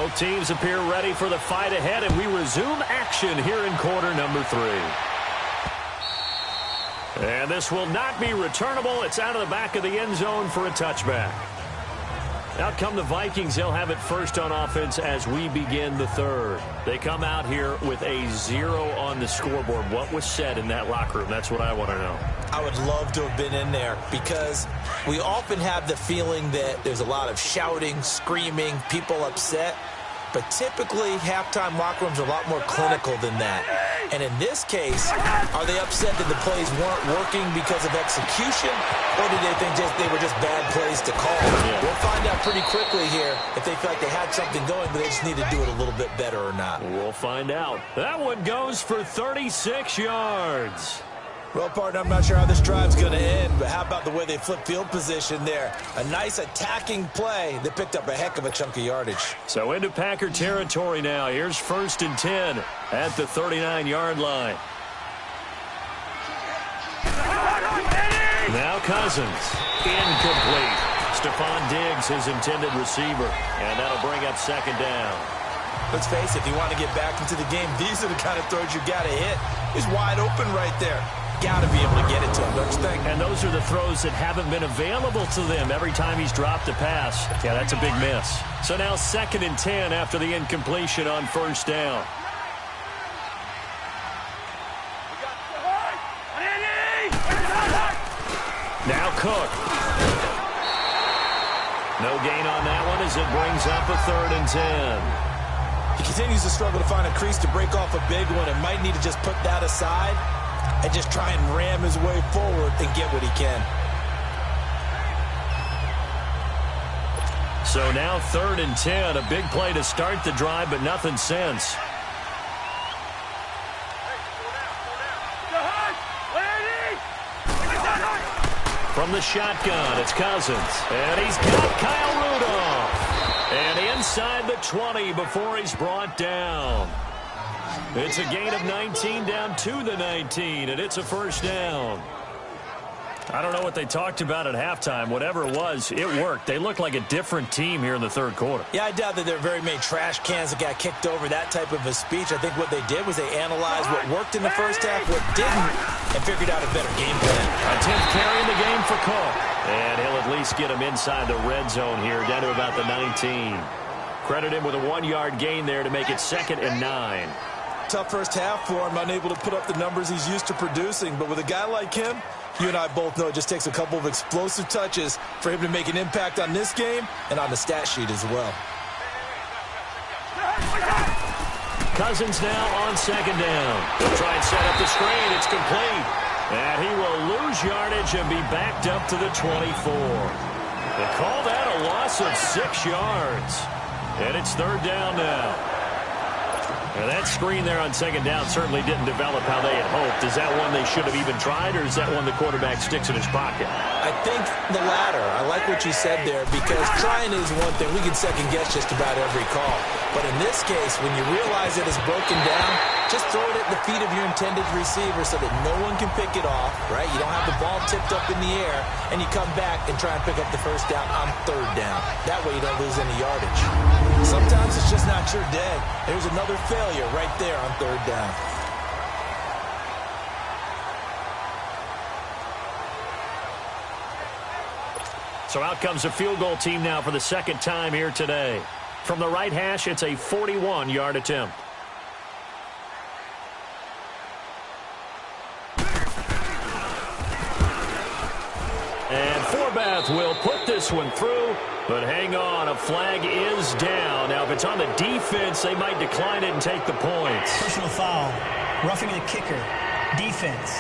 Both teams appear ready for the fight ahead, and we resume action here in quarter number 3. And this will not be returnable. It's out of the back of the end zone for a touchback. Out come the Vikings. They'll have it first on offense as we begin the third. They come out here with a 0 on the scoreboard. What was said in that locker room? That's what I want to know. I would love to have been in there because we often have the feeling that there's a lot of shouting, screaming, people upset. But typically, halftime locker rooms are a lot more clinical than that. And in this case, are they upset that the plays weren't working because of execution, or did they think they were just bad plays to call? Yeah. We'll find out pretty quickly here if they feel like they had something going, but they just need to do it a little bit better or not. We'll find out. That one goes for 36 yards. Well, partner, I'm not sure how this drive's going to end, but how about the way they flip field position there? A nice attacking play that picked up a heck of a chunk of yardage. So into Packer territory now. Here's 1st and 10 at the 39-yard line. Now Cousins. Incomplete. Stephon Diggs, his intended receiver. And that'll bring up 2nd down. Let's face it, if you want to get back into the game, these are the kind of throws you got to hit. He's wide open right there. Got to be able to get it to him, don't you think? And those are the throws that haven't been available to them every time he's dropped a pass. Yeah, that's a big miss. So now 2nd and 10 after the incompletion on 1st down. Now Cook. No gain on that one as it brings up a 3rd and 10. He continues to struggle to find a crease to break off a big one and might need to just put that aside and just try and ram his way forward and get what he can. So now 3rd and 10, a big play to start the drive, but nothing since. From the shotgun, it's Cousins. And he's got Kyle Rudolph. And inside the 20 before he's brought down. It's a gain of 19 down to the 19, and it's a 1st down. I don't know what they talked about at halftime. Whatever it was, it worked. They looked like a different team here in the 3rd quarter. Yeah, I doubt that there are very many trash cans that got kicked over, that type of a speech. I think what they did was they analyzed what worked in the first half, what didn't, and figured out a better game plan. A 10th carry in the game for Cook. And he'll at least get him inside the red zone here, down to about the 19. Credit him with a 1-yard gain there to make it 2nd and 9. Tough first half for him, unable to put up the numbers he's used to producing. But with a guy like him, you and I both know it just takes a couple of explosive touches for him to make an impact on this game and on the stat sheet as well. Cousins now on 2nd down. He'll try and set up the screen. It's complete. And he will lose yardage and be backed up to the 24. They call that a loss of 6 yards. And it's 3rd down now. Now that screen there on 2nd down certainly didn't develop how they had hoped. Is that one they should have even tried, or is that one the quarterback sticks in his pocket? I think the latter. I like what you said there, because trying is one thing. We can second-guess just about every call. But in this case, when you realize it is broken down, just throw it at the feet of your intended receiver so that no one can pick it off, right? You don't have the ball tipped up in the air, and you come back and try and pick up the 1st down on 3rd down. That way you don't lose any yardage. Sometimes it's just not your day. There's another failure right there on 3rd down. So out comes a field goal team now for the 2nd time here today. From the right hash, it's a 41-yard attempt. And Forbath will put this one through, but hang on, a flag is down. Now, if it's on the defense, they might decline it and take the points. Personal foul, roughing the kicker, defense.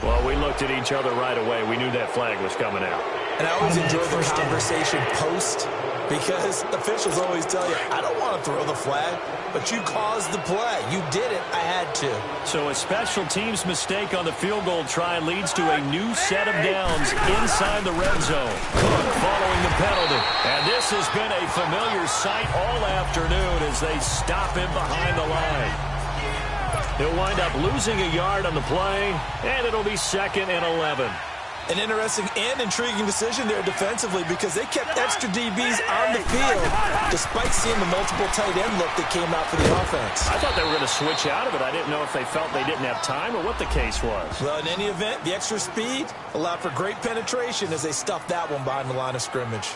Well, we looked at each other right away. We knew that flag was coming out. And I always enjoy the conversation post, because officials always tell you, I don't want to throw the flag, but you caused the play. You did it. I had to. So a special teams mistake on the field goal try leads to a new set of downs inside the red zone. Cook following the penalty. And this has been a familiar sight all afternoon as they stop him behind the line. He'll wind up losing a yard on the play, and it'll be 2nd and 11. An interesting and intriguing decision there defensively because they kept extra DBs on the field despite seeing the multiple tight end look that came out for the offense. I thought they were going to switch out of it. I didn't know if they felt they didn't have time or what the case was. Well, in any event, the extra speed allowed for great penetration as they stuffed that one behind the line of scrimmage.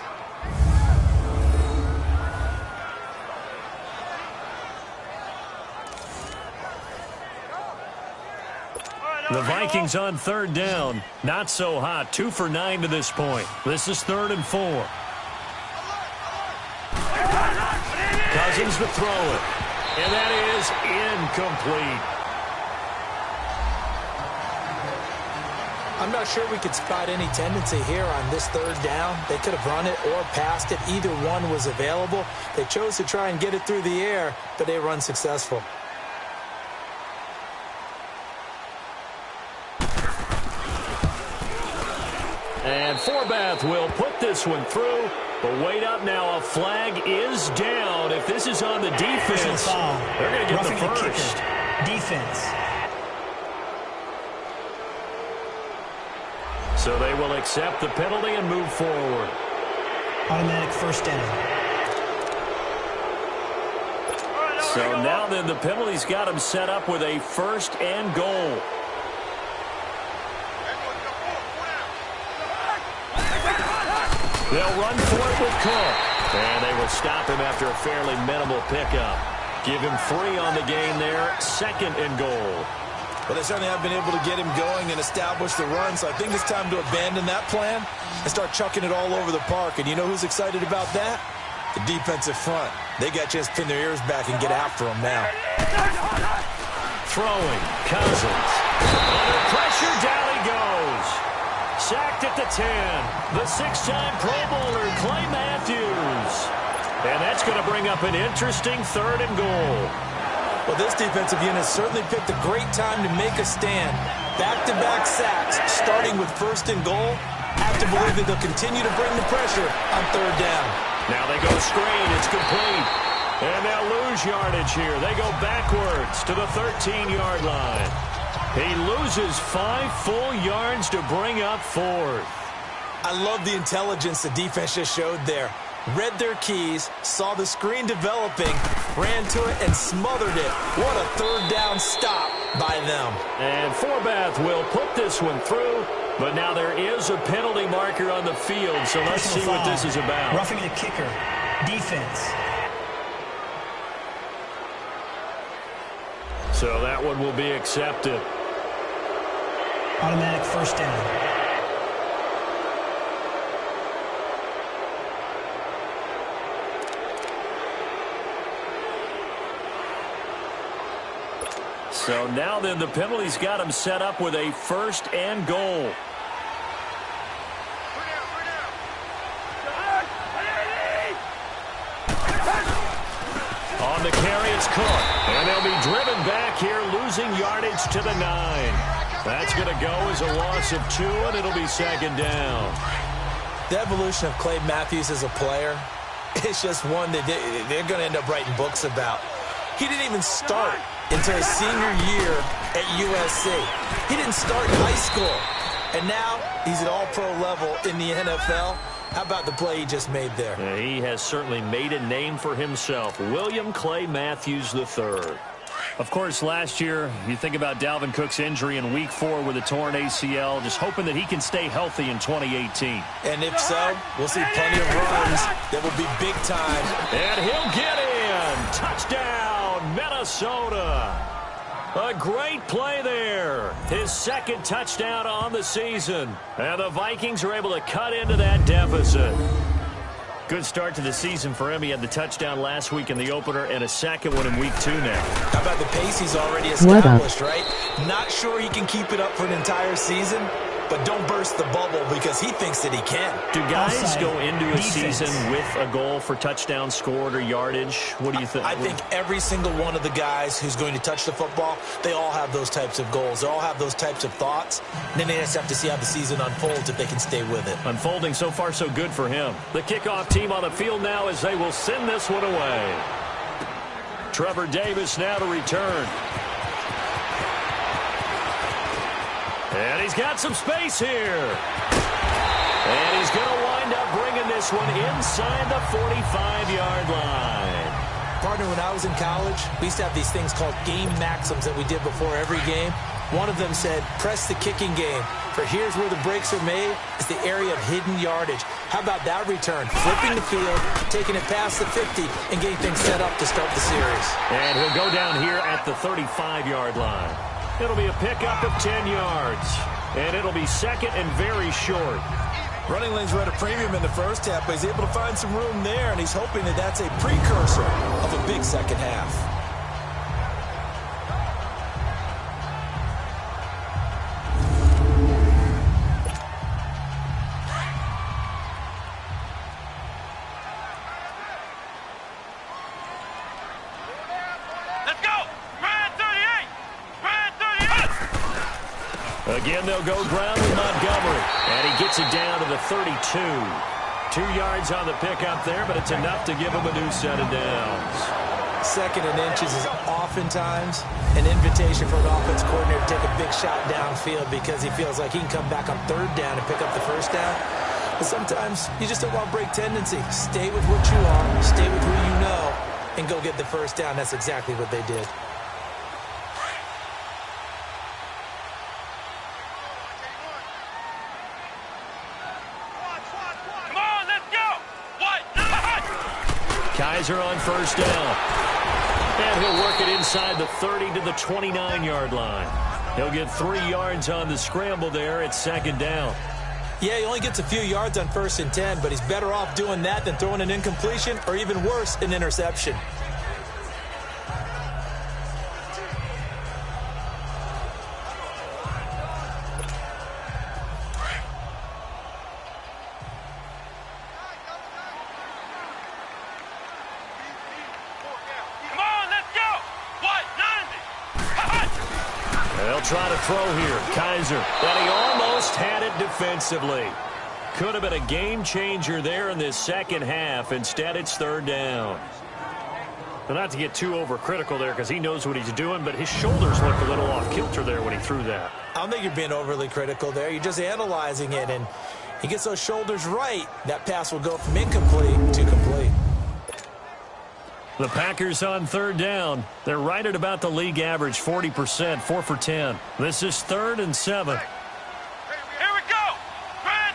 The Vikings on third down. Not so hot. 2 for 9 to this point. This is 3rd and 4. Cousins to throw it. And that is incomplete. I'm not sure we could spot any tendency here on this 3rd down. They could have run it or passed it. Either one was available. They chose to try and get it through the air, but they were unsuccessful. And Forbath will put this one through. But wait up now. A flag is down. If this is on the defense, they're going to get the first. Defense. So they will accept the penalty and move forward. Automatic first down. So now then the penalty's got them set up with a 1st and goal. They'll run for it with Cook. And they will stop him after a fairly minimal pickup. Give him 3 on the game there. 2nd and goal. Well, they certainly have been able to get him going and establish the run, so I think it's time to abandon that plan and start chucking it all over the park. And you know who's excited about that? The defensive front. They got a chance to pin their ears back and get after him now. Throwing. Cousins. Under pressure, down he goes. Sacked at the 10. The 6-time Pro Bowler, Clay Matthews. And that's going to bring up an interesting 3rd and goal. Well, this defensive unit certainly picked a great time to make a stand. Back-to-back sacks, starting with 1st and goal. Have to believe that they'll continue to bring the pressure on 3rd down. Now they go screen. It's complete. And they'll lose yardage here. They go backwards to the 13-yard line. He loses 5 full yards to bring up 4th. I love the intelligence the defense just showed there. Read their keys, saw the screen developing, ran to it, and smothered it. What a 3rd down stop by them. And Forbath will put this one through, but now there is a penalty marker on the field, so let's see what this is about. Roughing the kicker. Defense. So that one will be accepted. Automatic first down. So now then the penalty's got him set up with a 1st and goal. On the carry, it's Cook. And they'll be driven back here, losing yardage to the 9. That's going to go as a loss of 2, and it'll be 2nd down. The evolution of Clay Matthews as a player is just one that they're going to end up writing books about. He didn't even start until his senior year at USC. He didn't start in high school. And now he's at all-pro level in the NFL. How about the play he just made there? Yeah, he has certainly made a name for himself. William Clay Matthews III. Of course, last year, you think about Dalvin Cook's injury in Week 4 with a torn ACL, just hoping that he can stay healthy in 2018. And if so, we'll see plenty of runs that will be big time. And he'll get in. Touchdown, Minnesota. A great play there. His 2nd touchdown on the season. And the Vikings are able to cut into that deficit. Good start to the season for him. He had the touchdown last week in the opener and a 2nd one in Week 2 now. How about the pace he's already established, right? Not sure he can keep it up for an entire season, but don't burst the bubble because he thinks that he can. Do guys go into a season with a goal for touchdown scored or yardage? What do you think? I think every single one of the guys who's going to touch the football, they all have those types of goals. They all have those types of thoughts. And then they just have to see how the season unfolds if they can stay with it. Unfolding so far so good for him. The kickoff team on the field now as they will send this one away. Trevor Davis now to return. And he's got some space here. And he's going to wind up bringing this one inside the 45-yard line. Partner, when I was in college, we used to have these things called game maxims that we did before every game. One of them said, press the kicking game. For here's where the breaks are made. It's the area of hidden yardage. How about that return? Flipping the field, taking it past the 50, and getting things set up to start the series. And he'll go down here at the 35-yard line. It'll be a pickup of 10 yards. And it'll be second and very short. Running lanes were at a premium in the first half, but he's able to find some room there, and he's hoping that that's a precursor of a big second half. Again, they'll go ground with Montgomery. And he gets it down to the 32. 2 yards on the pickup there, but it's enough to give him a new set of downs. Second and inches is oftentimes an invitation for an offense coordinator to take a big shot downfield because he feels like he can come back on third down and pick up the first down. But sometimes you just don't want break tendency. Stay with what you are, stay with who you know, and go get the first down. That's exactly what they did. Kaiser on first down. And he'll work it inside the 30 to the 29-yard line. He'll get 3 yards on the scramble there at second down. Yeah, he only gets a few yards on first and 10, but he's better off doing that than throwing an incompletion or even worse, an interception. They'll try to throw here. Kaiser. And he almost had it defensively. Could have been a game changer there in this second half. Instead, it's third down. Well, not to get too overcritical there because he knows what he's doing, but his shoulders looked a little off kilter there when he threw that. I don't think you're being overly critical there. You're just analyzing it, and he gets those shoulders right. That pass will go from incomplete to complete. The Packers on third down. They're right at about the league average, 40%, 4 for 10. This is 3rd and 7. Here we go. Try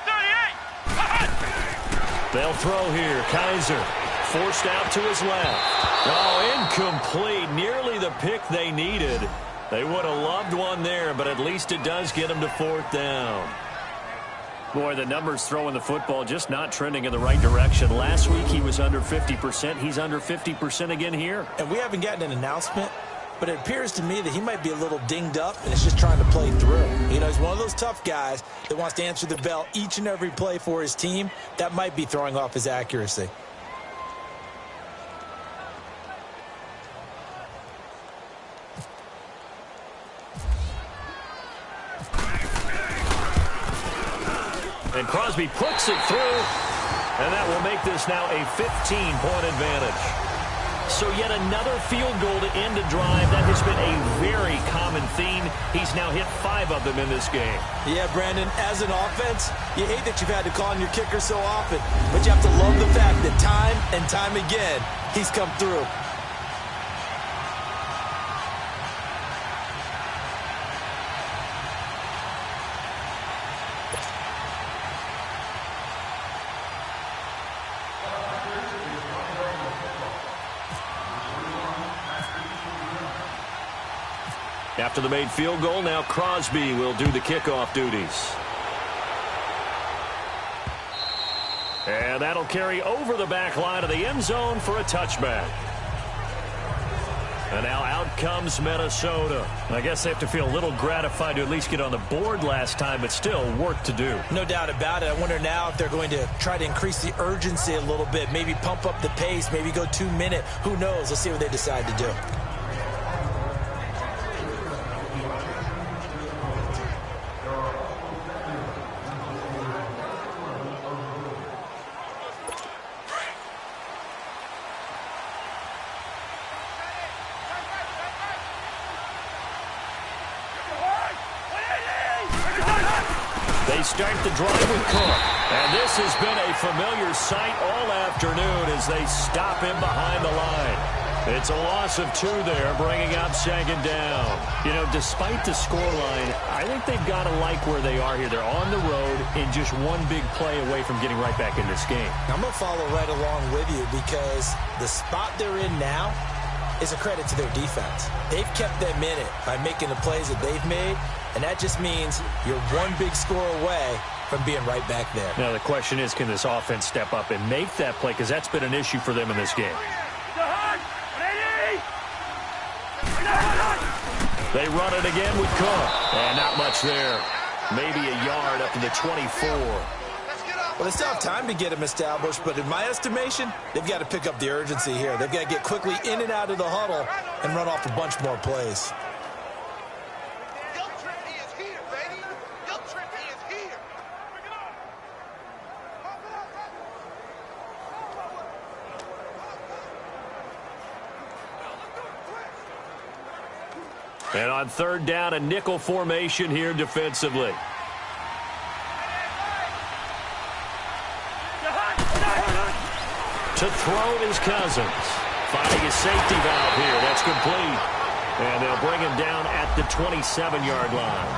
38. They'll throw here. Kaiser forced out to his left. Oh, incomplete. Nearly the pick they needed. They would have loved one there, but at least it does get them to 4th down. Boy, the numbers throwing the football just not trending in the right direction. Last week he was under 50%. He's under 50% again here. And we haven't gotten an announcement, but it appears to me that he might be a little dinged up and is just trying to play through. You know, he's one of those tough guys that wants to answer the bell each and every play for his team. That might be throwing off his accuracy. And Crosby puts it through, and that will make this now a 15-point advantage. So yet another field goal to end a drive. That has been a very common theme. He's now hit 5 of them in this game. Yeah, Brandon, as an offense, you hate that you've had to call on your kicker so often, but you have to love the fact that time and time again, he's come through. After the made field goal, now Crosby will do the kickoff duties. And that'll carry over the back line of the end zone for a touchback. And now out comes Minnesota. I guess they have to feel a little gratified to at least get on the board last time, but still work to do. No doubt about it. I wonder now if they're going to try to increase the urgency a little bit, maybe pump up the pace, maybe go 2-minute. Who knows? Let's see what they decide to do. They start the drive with Cook. And this has been a familiar sight all afternoon as they stop him behind the line. It's a loss of 2 there, bringing up second down. You know, despite the scoreline, I think they've got to like where they are here. They're on the road and just one big play away from getting right back in this game. I'm going to follow right along with you because the spot they're in now is a credit to their defense. They've kept them in it by making the plays that they've made, and that just means you're one big score away from being right back there. Now, the question is, can this offense step up and make that play? Because that's been an issue for them in this game. They run it again with Cook. And not much there. Maybe a yard up to the 24. Well, they still have time to get him established, but in my estimation, they've got to pick up the urgency here. They've got to get quickly in and out of the huddle and run off a bunch more plays. And on third down, a nickel formation here defensively. To throw is Cousins. Finding his safety valve here. That's complete. And they'll bring him down at the 27-yard line.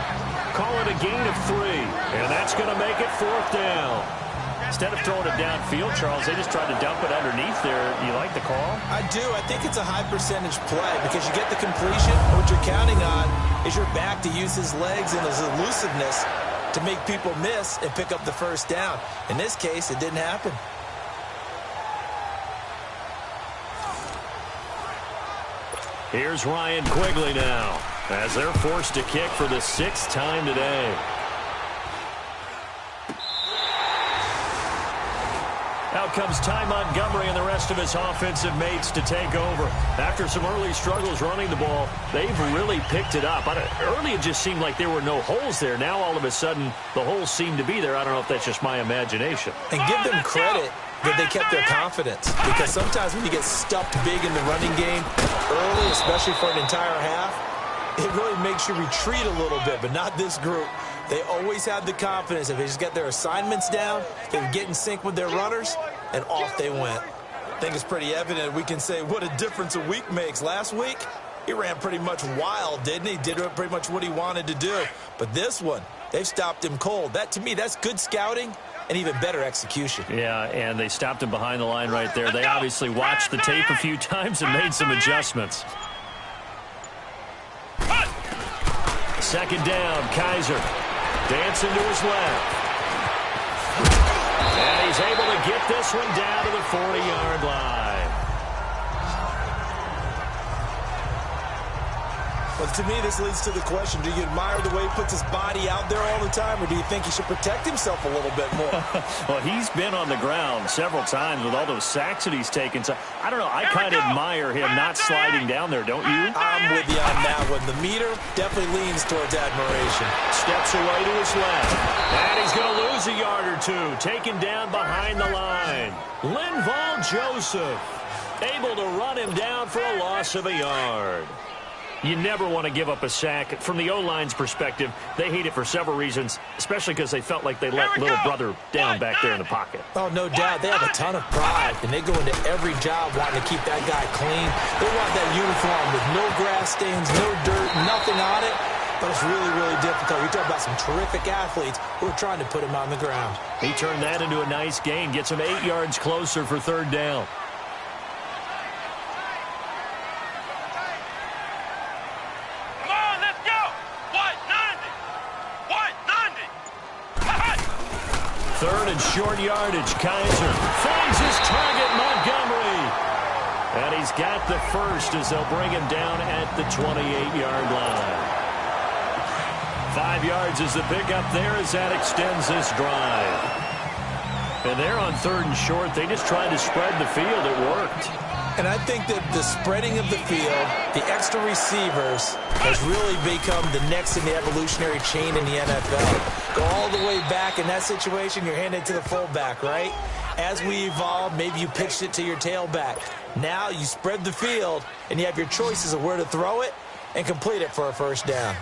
Call it a gain of 3. And that's going to make it 4th down. Instead of throwing it downfield, Charles, they just tried to dump it underneath there. Do you like the call? I do. I think it's a high-percentage play because you get the completion. What you're counting on is your back to use his legs and his elusiveness to make people miss and pick up the first down. In this case, it didn't happen. Here's Ryan Quigley now as they're forced to kick for the 6th time today. Out comes Ty Montgomery and the rest of his offensive mates to take over. After some early struggles running the ball, they've really picked it up. Early it just seemed like there were no holes there. Now all of a sudden the holes seem to be there. I don't know if that's just my imagination. And give them credit that they kept their confidence, because sometimes when you get stuffed big in the running game early, especially for an entire half, it really makes you retreat a little bit, but not this group. They always had the confidence. If they just got their assignments down, they would get in sync with their runners, and off they went. I think it's pretty evident we can say what a difference a week makes. Last week, he ran pretty much wild, didn't he? Did pretty much what he wanted to do. But this one, they've stopped him cold. That, to me, that's good scouting and even better execution. Yeah, and they stopped him behind the line right there. They obviously watched the tape a few times and made some adjustments. Second down, Kaiser. Dancing to his left. And he's able to get this one down to the 40-yard line. Well, to me, this leads to the question, do you admire the way he puts his body out there all the time, or do you think he should protect himself a little bit more? Well, he's been on the ground several times with all those sacks that he's taken. So, I don't know, I kind of admire him not sliding down there, don't you? I'm with you on that one. The meter definitely leans towards admiration. Steps away to his left. And he's going to lose a yard or two. Taken down behind the line. Linval Joseph able to run him down for a loss of a yard. You never want to give up a sack. From the O-line's perspective, they hate it for several reasons, especially because they felt like they let little brother down back there in the pocket. Oh, no doubt. They have a ton of pride, and they go into every job wanting to keep that guy clean. They want that uniform with no grass stains, no dirt, nothing on it. But it's really, really difficult. You're talking about some terrific athletes who are trying to put him on the ground. He turned that into a nice gain, gets him 8 yards closer for third down. Third and short yardage. Kaiser finds his target, Montgomery. And he's got the first as they'll bring him down at the 28-yard line. 5 yards is the pickup there as that extends this drive. And they're on third and short. They just tried to spread the field. It worked. And I think that the spreading of the field, the extra receivers, has really become the next in the evolutionary chain in the NFL. Go all the way back in that situation, you're handed to the fullback, right? As we evolve, maybe you pitched it to your tailback. Now you spread the field, and you have your choices of where to throw it and complete it for a first down.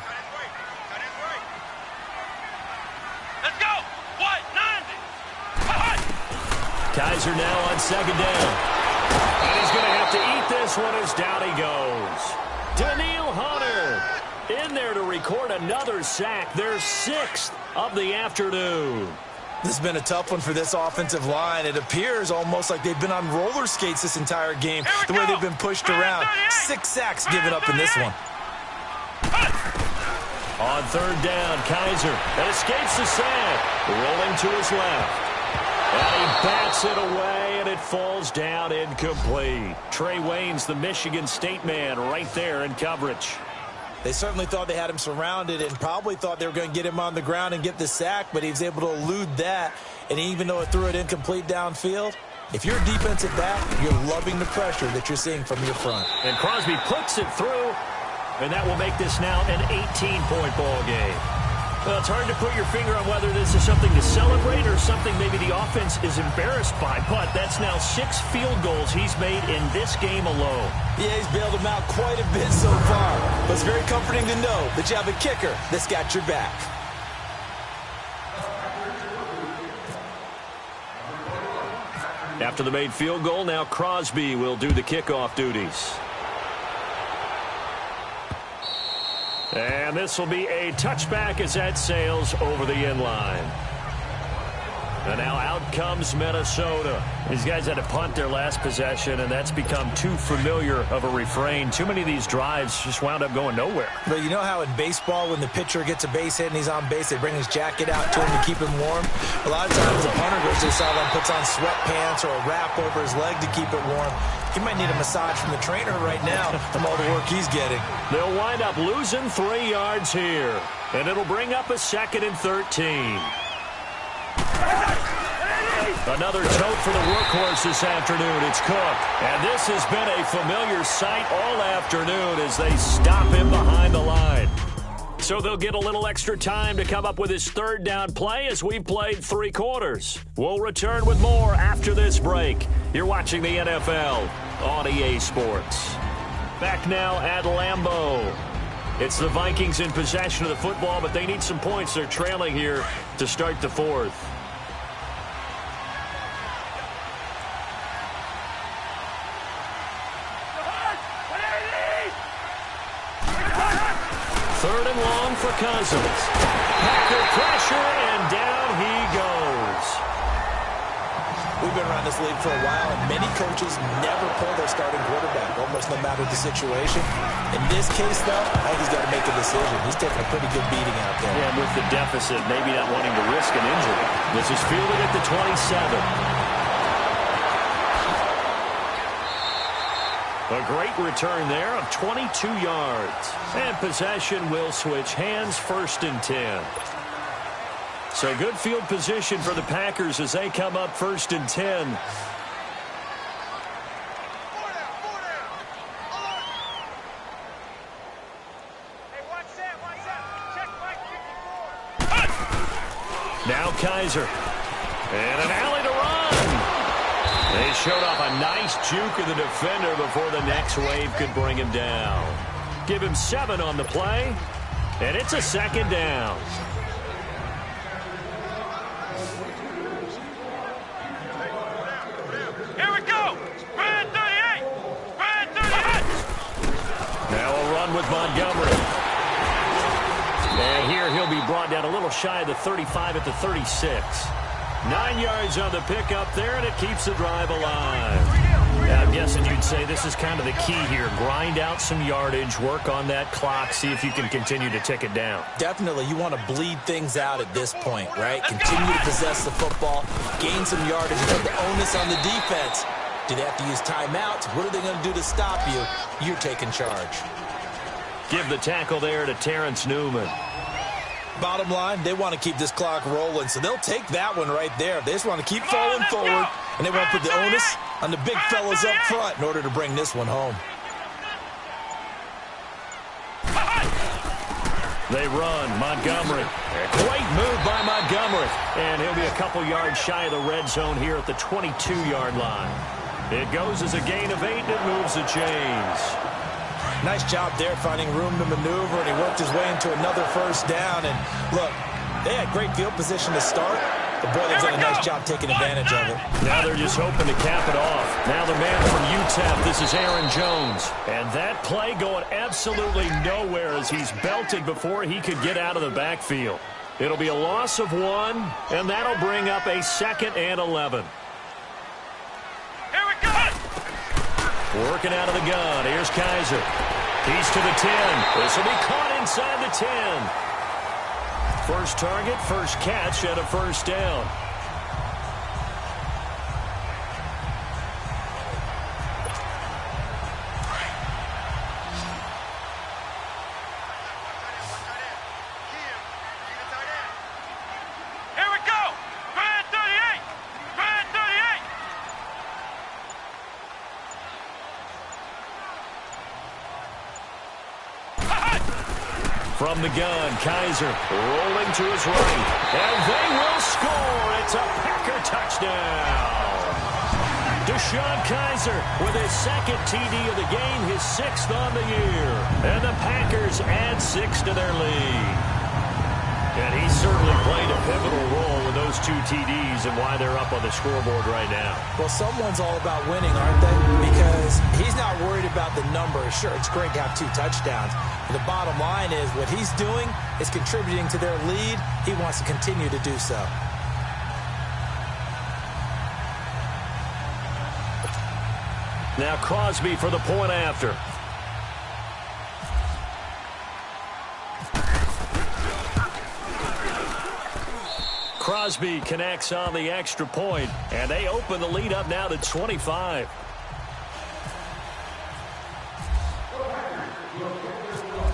Let's go! Kaiser now on second down. And he's going to have to eat this one as down he goes. Daniil Hunter in there to record another sack, their 6th of the afternoon. This has been a tough one for this offensive line. It appears almost like they've been on roller skates this entire game, the way they've been pushed around. 6 sacks given up in this one. On third down, Kaiser escapes the sack, rolling to his left. And he bats it away, and it falls down incomplete. Trey Waynes, the Michigan State man, right there in coverage. They certainly thought they had him surrounded and probably thought they were going to get him on the ground and get the sack, but he was able to elude that. And even though it threw it incomplete downfield, if you're a defensive back, you're loving the pressure that you're seeing from your front. And Crosby puts it through, and that will make this now an 18-point ball game. Well, it's hard to put your finger on whether this is something to celebrate or something maybe the offense is embarrassed by, but that's now 6 field goals he's made in this game alone. Yeah, he's bailed them out quite a bit so far, but it's very comforting to know that you have a kicker that's got your back. After the made field goal, now Crosby will do the kickoff duties. And this will be a touchback as that sails over the end line. And now out comes Minnesota. These guys had to punt their last possession, and that's become too familiar of a refrain. Too many of these drives just wound up going nowhere. But you know how in baseball, when the pitcher gets a base hit and he's on base, they bring his jacket out to him to keep him warm? A lot of times the punter goes to the sideline, puts on sweatpants or a wrap over his leg to keep it warm. He might need a massage from the trainer right now from all the work he's getting. They'll wind up losing 3 yards here, and it'll bring up a 2nd and 13. Another tote for the workhorse this afternoon. It's Cook. And this has been a familiar sight all afternoon as they stop him behind the line. So they'll get a little extra time to come up with his 3rd down play as we've played 3 quarters. We'll return with more after this break. You're watching the NFL on EA Sports. Back now at Lambeau. It's the Vikings in possession of the football, but they need some points. They're trailing here to start the 4th. Third and long for Cousins. Packer pressure, and down he goes. We've been around this league for a while, and many coaches never pull their starting quarterback, almost no matter the situation. In this case, though, I think he's got to make a decision. He's taking a pretty good beating out there. Yeah, and with the deficit, maybe not wanting to risk an injury. This is fielded at the 27. A great return there of 22 yards. And possession will switch hands, 1st and 10. So good field position for the Packers as they come up 1st and 10. Now Kaiser. And an alley to run. They showed off a nice juke of the defender before the next wave could bring him down. Give him 7 on the play, and it's a 2nd down. Here we go! Red 38! Red 38! Now a run with Montgomery. And here he'll be brought down a little shy of the 35 at the 36. 9 yards on the pickup there, and it keeps the drive alive. I'm guessing you'd say this is kind of the key here. Grind out some yardage, work on that clock, see if you can continue to tick it down. Definitely, you want to bleed things out at this point, right? Continue to possess the football, gain some yardage, and put the onus on the defense. Do they have to use timeouts? What are they going to do to stop you? You're taking charge. Give the tackle there to Terrence Newman. Bottom line, they want to keep this clock rolling, so they'll take that one right there. They just want to keep falling forward, and they want to put the onus on the big fellas up front in order to bring this one home. They run. Montgomery. A great move by Montgomery. And he'll be a couple yards shy of the red zone here at the 22-yard line. It goes as a gain of 8, and it moves the chains. Nice job there finding room to maneuver, and he worked his way into another 1st down. And look, they had great field position to start. The boy done a nice job taking advantage of it. Now they're just hoping to cap it off. Now the man from UTEP, this is Aaron Jones. And that play going absolutely nowhere as he's belted before he could get out of the backfield. It'll be a loss of 1, and that'll bring up a 2nd and 11. Here we go! Working out of the gun. Here's Kaiser. He's to the 10. This will be caught inside the 10. First target, first catch, and a first down. Here we go! Grand 38! Grand 38! From the gun, Kaiser rolling to his right. And they will score. It's a Packer touchdown. Deshaun Kaiser with his 2nd TD of the game, his 6th on the year. And the Packers add 6 to their lead. And he certainly played a pivotal role with those 2 TDs and why they're up on the scoreboard right now. Well, someone's all about winning, aren't they? Because he's not worried about the numbers. Sure, it's great to have 2 touchdowns. But the bottom line is what he's doing is contributing to their lead. He wants to continue to do so. Now Crosby for the point after. Crosby connects on the extra point, and they open the lead up now to 25.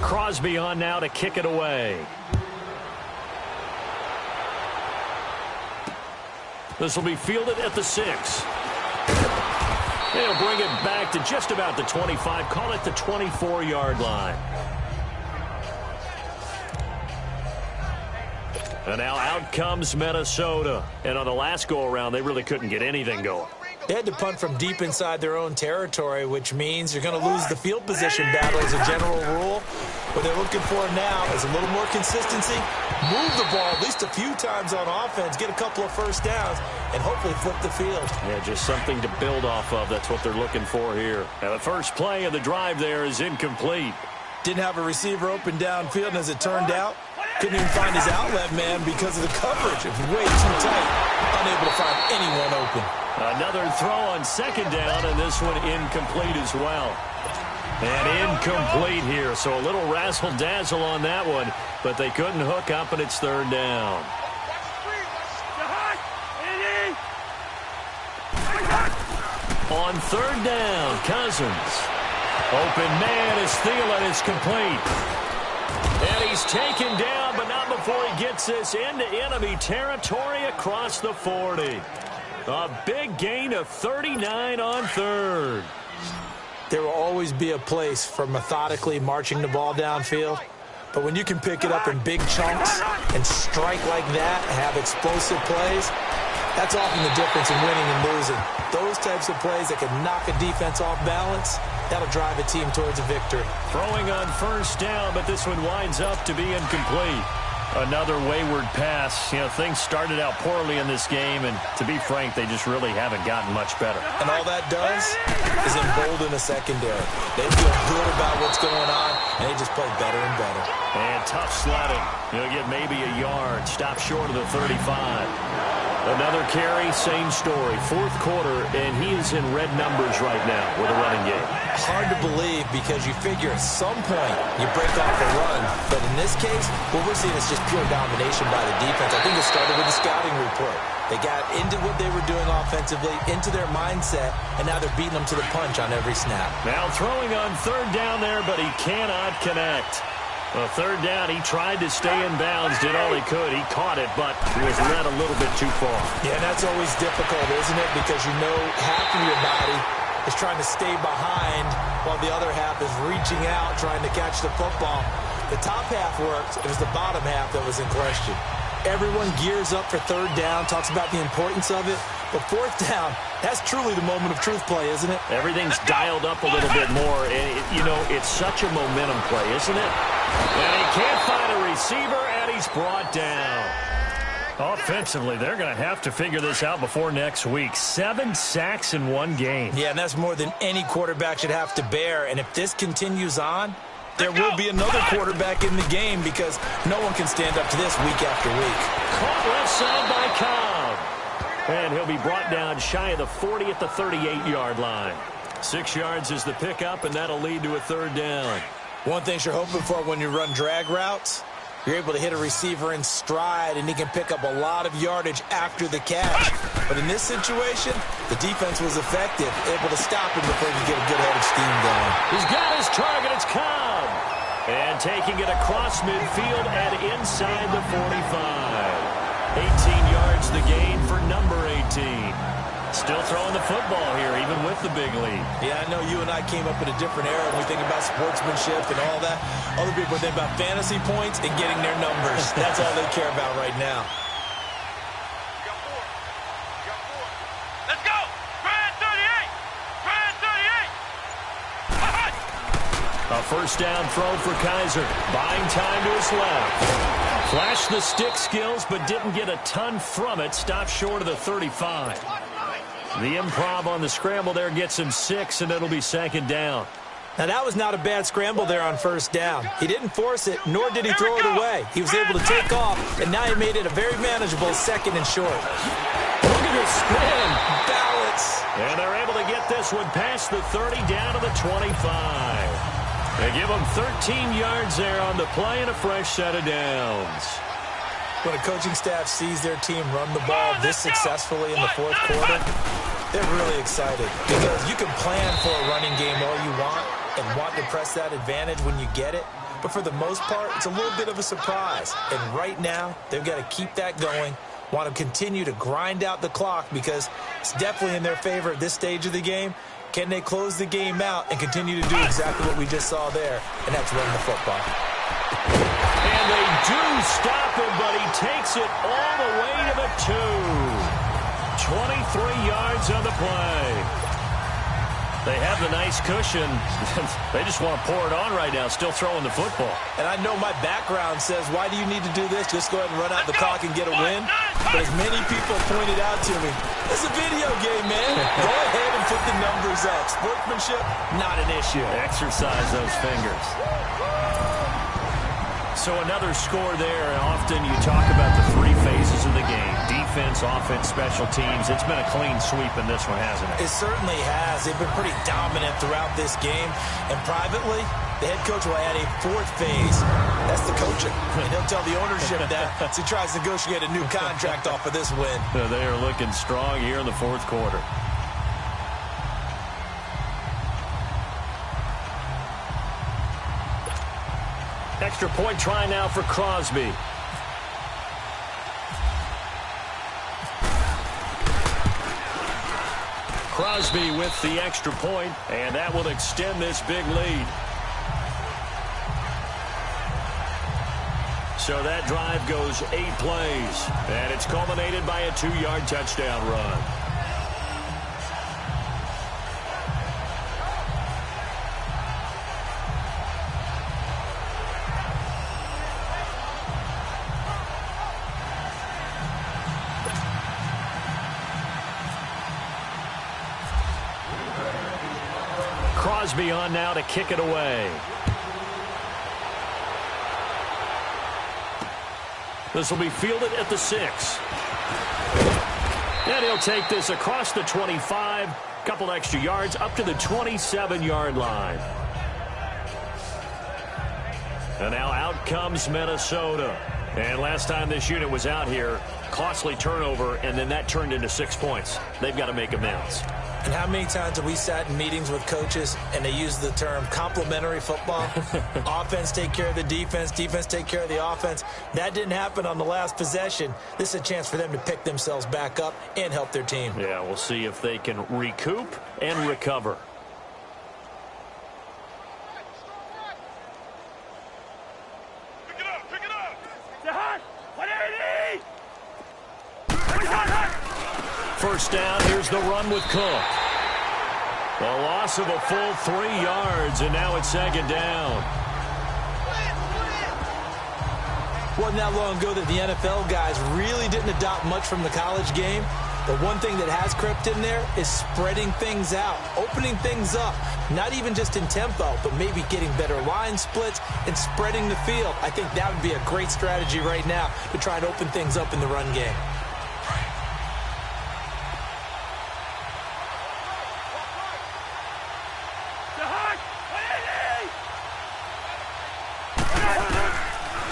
Crosby on now to kick it away. This will be fielded at the 6. They'll bring it back to just about the 25, call it the 24-yard line. And now out comes Minnesota. And on the last go-around, they really couldn't get anything going. They had to punt from deep inside their own territory, which means you're going to lose the field position battle as a general rule. What they're looking for now is a little more consistency, move the ball at least a few times on offense, get a couple of first downs, and hopefully flip the field. Yeah, just something to build off of. That's what they're looking for here. Now, the first play of the drive there is incomplete. Didn't have a receiver open downfield, and as it turned out, couldn't even find his outlet man because of the coverage. It was way too tight, unable to find anyone open. Another throw on 2nd down, and this one incomplete as well. And incomplete here, so a little razzle-dazzle on that one, but they couldn't hook up, and it's 3rd down. On 3rd down, Cousins. Open man is Thielen, is complete. And he's taken down, but not before he gets this into enemy territory across the 40. A big gain of 39 on 3rd. There will always be a place for methodically marching the ball downfield. But when you can pick it up in big chunks and strike like that, have explosive plays, that's often the difference in winning and losing. Those types of plays that can knock a defense off balance, that'll drive a team towards a victory. Throwing on 1st down, but this one winds up to be incomplete. Another wayward pass. You know, things started out poorly in this game, and to be frank, they just really haven't gotten much better. And all that does is embolden the secondary. They feel good about what's going on, and they just play better and better. And tough sledding. You'll get maybe a yard. Stop short of the 35. Another carry, same story. 4th quarter, and he is in red numbers right now with a running game. Hard to believe because you figure at some point you break off a run. But in this case, what we're seeing is just pure domination by the defense. I think it started with the scouting report. They got into what they were doing offensively, into their mindset, and now they're beating them to the punch on every snap. Now throwing on 3rd down there, but he cannot connect. Well, 3rd down, he tried to stay in bounds, did all he could. He caught it, but he was led a little bit too far. Yeah, and that's always difficult, isn't it? Because you know half of your body is trying to stay behind while the other half is reaching out, trying to catch the football. The top half worked. It was the bottom half that was in question. Everyone gears up for 3rd down, talks about the importance of it. But 4th down, that's truly the moment of truth play, isn't it? Everything's dialed up a little bit more. And, you know, it's such a momentum play, isn't it? And he can't find a receiver, and he's brought down. Offensively, they're going to have to figure this out before next week. 7 sacks in one game. Yeah, and that's more than any quarterback should have to bear. And if this continues on, there will be another quarterback in the game because no one can stand up to this week after week. Caught left side by Cobb. And he'll be brought down shy of the 40 at the 38-yard line. 6 yards is the pickup, and that'll lead to a 3rd down. One thing you're hoping for when you run drag routes, you're able to hit a receiver in stride, and he can pick up a lot of yardage after the catch. But in this situation, the defense was effective, able to stop him before he could get a good head of steam going. He's got his target. It's Cobb. And taking it across midfield and inside the 45. 18 yards the gain for number 18. Still throwing the football here, even with the big lead. Yeah, I know you and I came up in a different era when we think about sportsmanship and all that. Other people think about fantasy points and getting their numbers. That's all they care about right now. You got 4. You got 4. Let's go. Grand 38. Grand 38. A first down throw for Kaiser. Buying time to his left. Flashed the stick skills, but didn't get a ton from it. Stopped short of the 35. The improv on the scramble there gets him 6, and it'll be 2nd down. Now, that was not a bad scramble there on 1st down. He didn't force it, nor did he throw it away. He was able to take off, and now he made it a very manageable 2nd and short. Look at this spin. Balance. And they're able to get this one past the 30 down to the 25. They give him 13 yards there on the play and a fresh set of downs. When a coaching staff sees their team run the ball this successfully in the 4th quarter, they're really excited because you can plan for a running game all you want and want to press that advantage when you get it. But for the most part, it's a little bit of a surprise. And right now, they've got to keep that going, want to continue to grind out the clock because it's definitely in their favor at this stage of the game. Can they close the game out and continue to do exactly what we just saw there, and that's run the football. And they do stop him, but he takes it all the way to the 2. 23 yards on the play. They have the nice cushion. They just want to pour it on right now, still throwing the football. And I know my background says, why do you need to do this? Just go ahead and run out the clock and get a win. But as many people pointed out to me, it's a video game, man. Go ahead and put the numbers up. Sportsmanship, not an issue. Exercise those fingers. So another score there, and often you talk about the 3 phases of the game. Defense, offense, special teams. It's been a clean sweep in this one, hasn't it? It certainly has. They've been pretty dominant throughout this game. And privately, the head coach will add a 4th phase. That's the coaching. And he'll tell the ownership that as he tries to negotiate a new contract off of this win. They are looking strong here in the 4th quarter. Extra point try now for Crosby. Crosby with the extra point, and that will extend this big lead. So that drive goes 8 plays, and it's culminated by a 2-yard touchdown run. Crosby on now to kick it away. This will be fielded at the 6. And he'll take this across the 25, couple extra yards up to the 27-yard line. And now out comes Minnesota. And last time this unit was out here, costly turnover, and then that turned into 6 points. They've got to make amends. And how many times have we sat in meetings with coaches and they use the term complementary football? Offense take care of the defense, defense take care of the offense. That didn't happen on the last possession. This is a chance for them to pick themselves back up and help their team. Yeah, we'll see if they can recoup and recover. Pick it up. Pick it up. First down, here's the run with Cook. A loss of a full 3 yards, and now it's 2nd down. Wasn't that long ago that the NFL guys really didn't adopt much from the college game. But one thing that has crept in there is spreading things out, opening things up, not even just in tempo, but maybe getting better line splits and spreading the field. I think that would be a great strategy right now to try and open things up in the run game.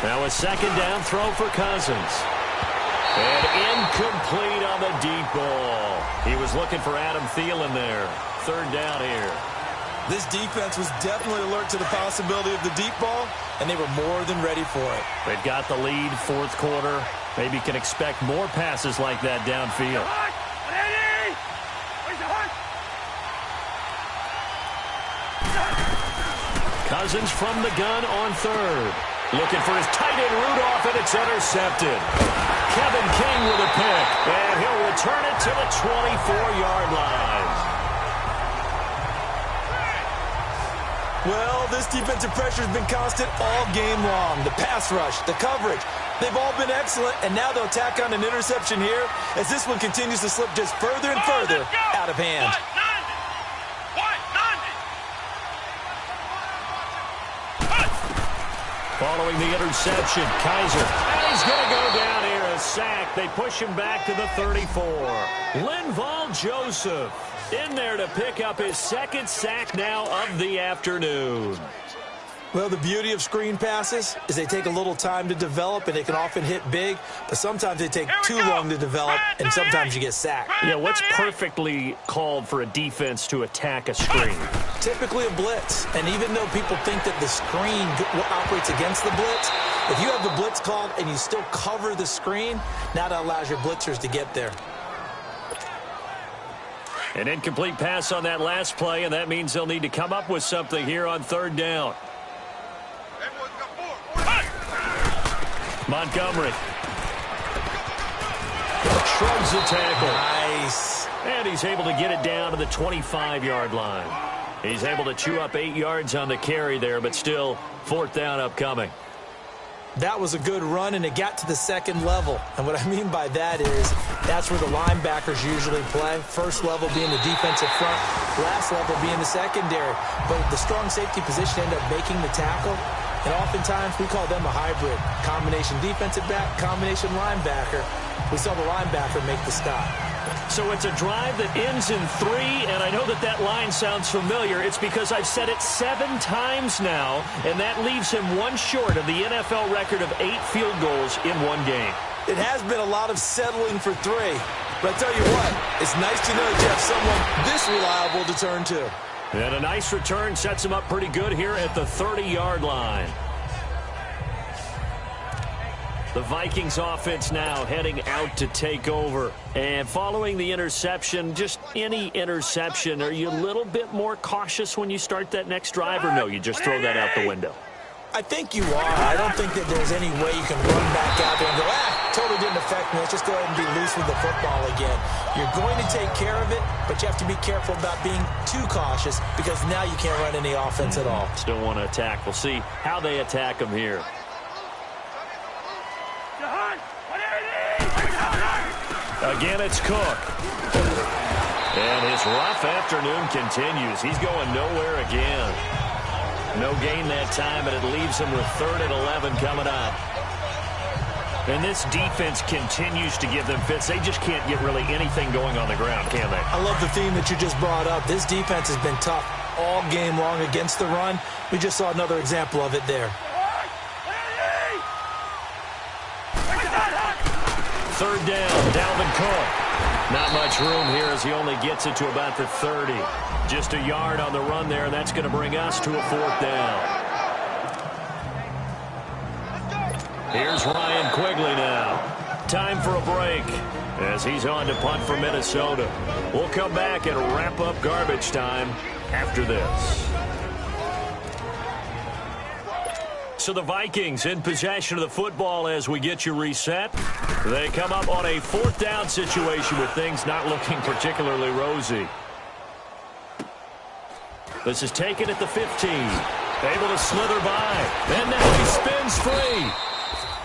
Now a second down throw for Cousins. And incomplete on the deep ball. He was looking for Adam Thielen there. Third down here. This defense was definitely alert to the possibility of the deep ball, and they were more than ready for it. They've got the lead, fourth quarter. Maybe can expect more passes like that downfield. Cousins from the gun on third. Looking for his tight end Rudolph, and it's intercepted. Kevin King with a pick, and he'll return it to the 24-yard line. Well, this defensive pressure has been constant all game long. The pass rush, the coverage, they've all been excellent, and now they'll tack on an interception here as this one continues to slip just further and further out of hand. Following the interception, Kaiser. And he's going to go down here, a sack. They push him back to the 34. Linval Joseph in there to pick up his second sack now of the afternoon. Well, the beauty of screen passes is they take a little time to develop, and they can often hit big, but sometimes they take too long to develop, and sometimes you get sacked. Yeah, what's perfectly called for a defense to attack a screen? Typically a blitz, and even though people think that the screen operates against the blitz, if you have the blitz called and you still cover the screen, now that allows your blitzers to get there. An incomplete pass on that last play, and that means they'll need to come up with something here on third down. Montgomery shrugs the tackle. Nice. And he's able to get it down to the 25-yard line. He's able to chew up 8 yards on the carry there, but still fourth down upcoming. That was a good run, and it got to the second level. And what I mean by that is that's where the linebackers usually play. First level being the defensive front, last level being the secondary. But the strong safety position ended up making the tackle. And oftentimes we call them a hybrid. Combination defensive back, combination linebacker. We saw the linebacker make the stop. So it's a drive that ends in 3, and I know that that line sounds familiar. It's because I've said it 7 times now, and that leaves him one short of the NFL record of 8 field goals in one game. It has been a lot of settling for 3. But I tell you what, it's nice to know that you have someone this reliable to turn to. And a nice return sets him up pretty good here at the 30-yard line. The Vikings offense now heading out to take over. And following the interception, just any interception, are you a little bit more cautious when you start that next drive, or no, you just throw that out the window? I think you are. I don't think that there's any way you can run back out there and go, totally didn't affect me. Let's just go ahead and be loose with the football again. You're going to take care of it, but you have to be careful about being too cautious because now you can't run any offense at all. Still want to attack. We'll see how they attack them here. Again, it's Cook. And his rough afternoon continues. He's going nowhere again. No gain that time, and it leaves him with 3rd and 11 coming up. And this defense continues to give them fits. They just can't get really anything going on the ground, can they? I love the theme that you just brought up. This defense has been tough all game long against the run. We just saw another example of it there. 3rd down, Dalvin Cook. Not much room here as he only gets it to about the 30. Just a yard on the run there, and that's going to bring us to a 4th down. Here's Ryan Quigley now. Time for a break as he's on to punt for Minnesota. We'll come back and wrap up garbage time after this. So the Vikings in possession of the football as we get you reset. They come up on a 4th down situation with things not looking particularly rosy. This is taken at the 15. Able to slither by. And now he spins free.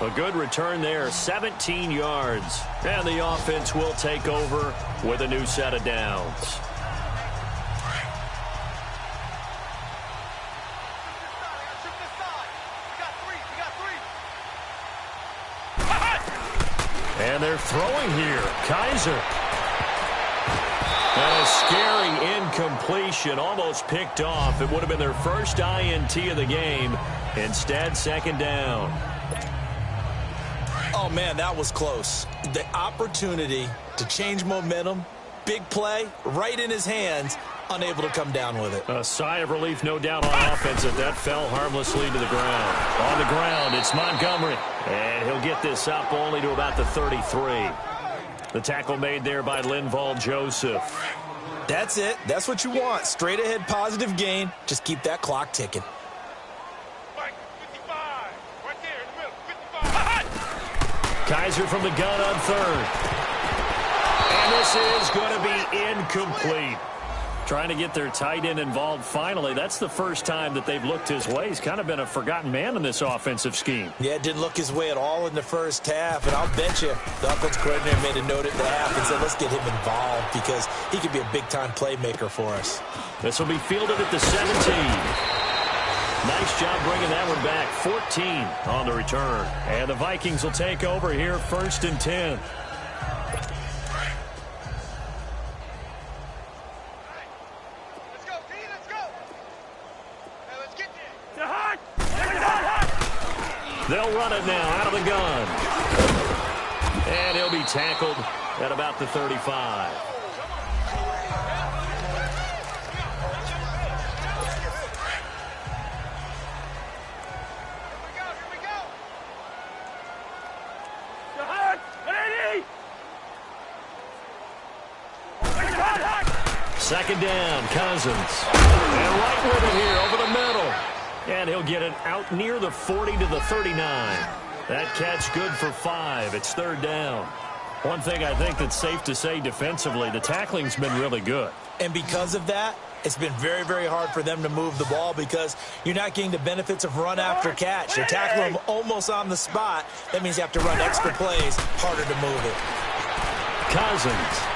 A good return there, 17 yards. And the offense will take over with a new set of downs. And they're throwing here. Kaiser. And a scary incompletion, almost picked off. It would have been their first INT of the game. Instead, second down. Oh, man, that was close. The opportunity to change momentum, big play, right in his hands, unable to come down with it. A sigh of relief, no doubt, on offense that fell harmlessly to the ground. On the ground, it's Montgomery. And he'll get this up only to about the 33. The tackle made there by Linval Joseph. That's it. That's what you want. Straight ahead positive gain. Just keep that clock ticking. Kaiser from the gun on third. And this is going to be incomplete. Trying to get their tight end involved finally. That's the first time that they've looked his way. He's kind of been a forgotten man in this offensive scheme. Yeah, it didn't look his way at all in the first half. And I'll bet you the offense coordinator made a note at the half and said, let's get him involved because he could be a big-time playmaker for us. This will be fielded at the 17. Nice job bringing that one back. 14 on the return. And the Vikings will take over here, 1st and 10. Let's go, D, let's go. Hey, let's get there. They'll run it now out of the gun. And he'll be tackled at about the 35. Second down, Cousins. And right with it here over the middle. And he'll get it out near the 40 to the 39. That catch good for 5. It's 3rd down. One thing I think that's safe to say defensively, the tackling's been really good. And because of that, it's been very, very hard for them to move the ball because you're not getting the benefits of run after catch. You're tackling them almost on the spot. That means you have to run extra plays, harder to move it. Cousins.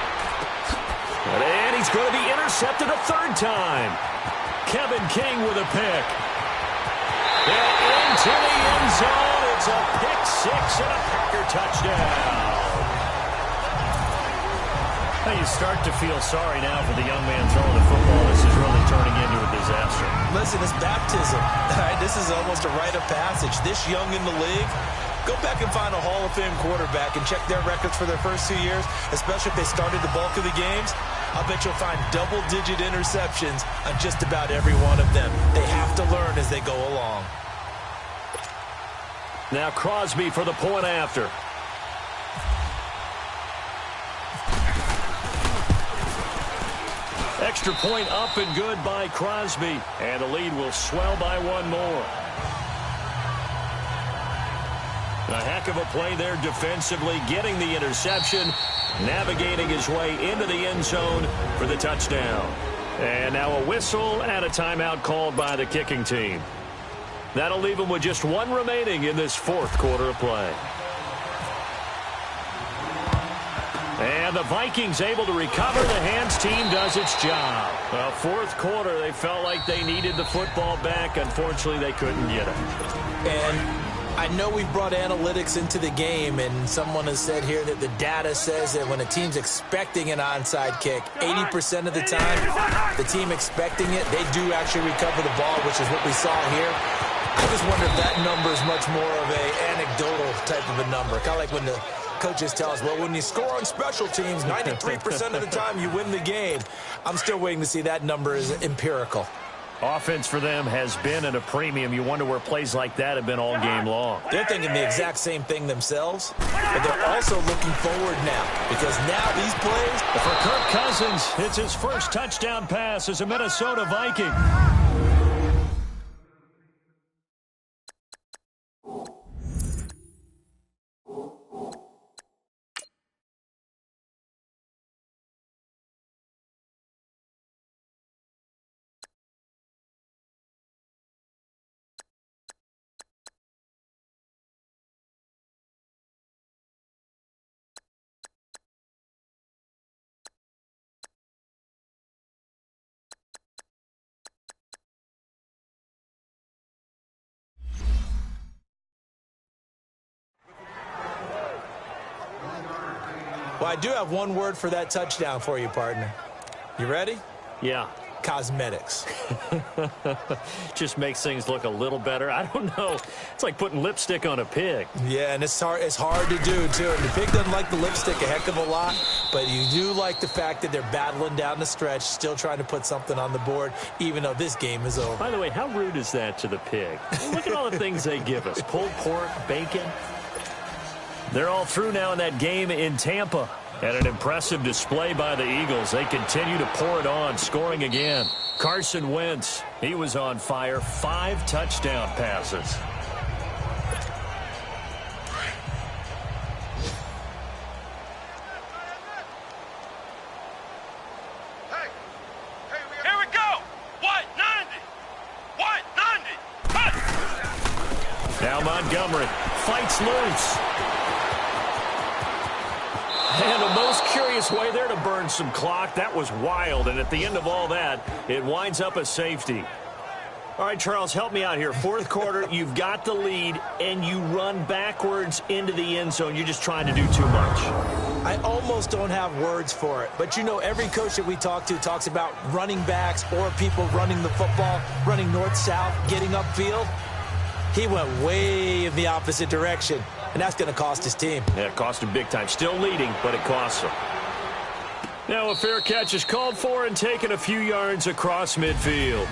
And he's going to be intercepted a 3rd time. Kevin King with a pick. And into the end zone. It's a pick 6 and a Packer touchdown. Now you start to feel sorry now for the young man throwing the football. This is really turning into a disaster. Listen, it's baptism. All right, this is almost a rite of passage. This young in the league, go back and find a Hall of Fame quarterback and check their records for their first 2 years, especially if they started the bulk of the games. I'll bet you'll find double-digit interceptions on just about every one of them. They have to learn as they go along. Now Crosby for the point after. Extra point up and good by Crosby. And the lead will swell by 1 more. A heck of a play there defensively, getting the interception, navigating his way into the end zone for the touchdown. And now a whistle and a timeout called by the kicking team. That'll leave them with just 1 remaining in this 4th quarter of play. And the Vikings able to recover. The hands team does its job. Well, 4th quarter, they felt like they needed the football back. Unfortunately, they couldn't get it. And I know we've brought analytics into the game, and someone has said here that the data says that when a team's expecting an onside kick, 80% of the time, the team expecting it, they do actually recover the ball, which is what we saw here. I just wonder if that number is much more of an anecdotal type of a number. Kind of like when the coaches tell us, well, when you score on special teams, 93% of the time you win the game. I'm still waiting to see that number is empirical. Offense for them has been at a premium. You wonder where plays like that have been all game long. They're thinking the exact same thing themselves, but they're also looking forward now because now these plays. For Kirk Cousins, it's his first touchdown pass as a Minnesota Viking. Well, I do have one word for that touchdown for you, partner. You ready? Yeah. Cosmetics. Just makes things look a little better. I don't know. It's like putting lipstick on a pig. Yeah, and it's hard to do, too. And the pig doesn't like the lipstick a heck of a lot, but you do like the fact that they're battling down the stretch, still trying to put something on the board, even though this game is over. By the way, how rude is that to the pig? Look at all the things they give us. Pulled pork, bacon. They're all through now in that game in Tampa. And an impressive display by the Eagles. They continue to pour it on, scoring again. Carson Wentz, he was on fire. 5 touchdown passes. Here we go. White 90. White 90. Cut. Now Montgomery fights loose. And a most curious way there to burn some clock. That was wild. And at the end of all that, it winds up a safety. All right, Charles, help me out here. Fourth quarter, you've got the lead, and you run backwards into the end zone. You're just trying to do too much. I almost don't have words for it. But, you know, every coach that we talk to talks about running backs or people running the football, running north-south, getting upfield. He went way in the opposite direction, and that's going to cost his team. Yeah, it cost him big time. Still leading, but it costs him. Now a fair catch is called for and taken a few yards across midfield.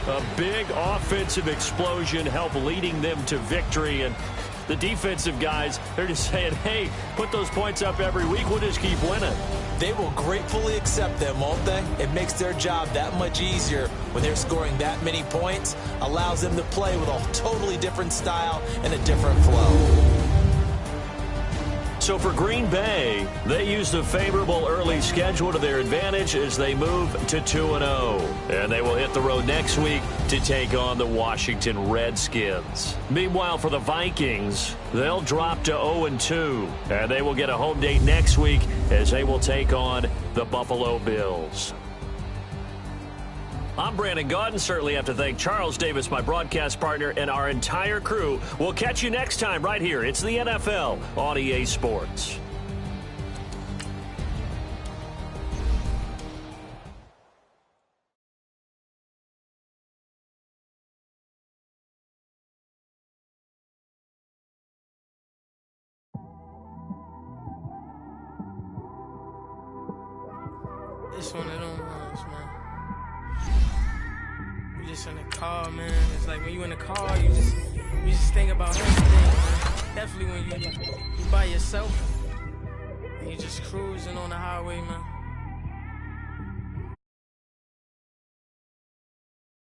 A big offensive explosion helped leading them to victory, and the defensive guys, they're just saying, hey, put those points up every week, we'll just keep winning. They will gratefully accept them, won't they? It makes their job that much easier when they're scoring that many points, allows them to play with a totally different style and a different flow. So for Green Bay, they used a favorable early schedule to their advantage as they move to 2-0. And they will hit the road next week to take on the Washington Redskins. Meanwhile, for the Vikings, they'll drop to 0-2. And they will get a home date next week as they will take on the Buffalo Bills. I'm Brandon Gaudin. Certainly have to thank Charles Davis, my broadcast partner, and our entire crew. We'll catch you next time right here. It's the NFL on EA Sports. It's one of them ones, man. You just in the car, man. It's like when you in the car, you just think about everything, man. Definitely when you by yourself and you just cruising on the highway, man.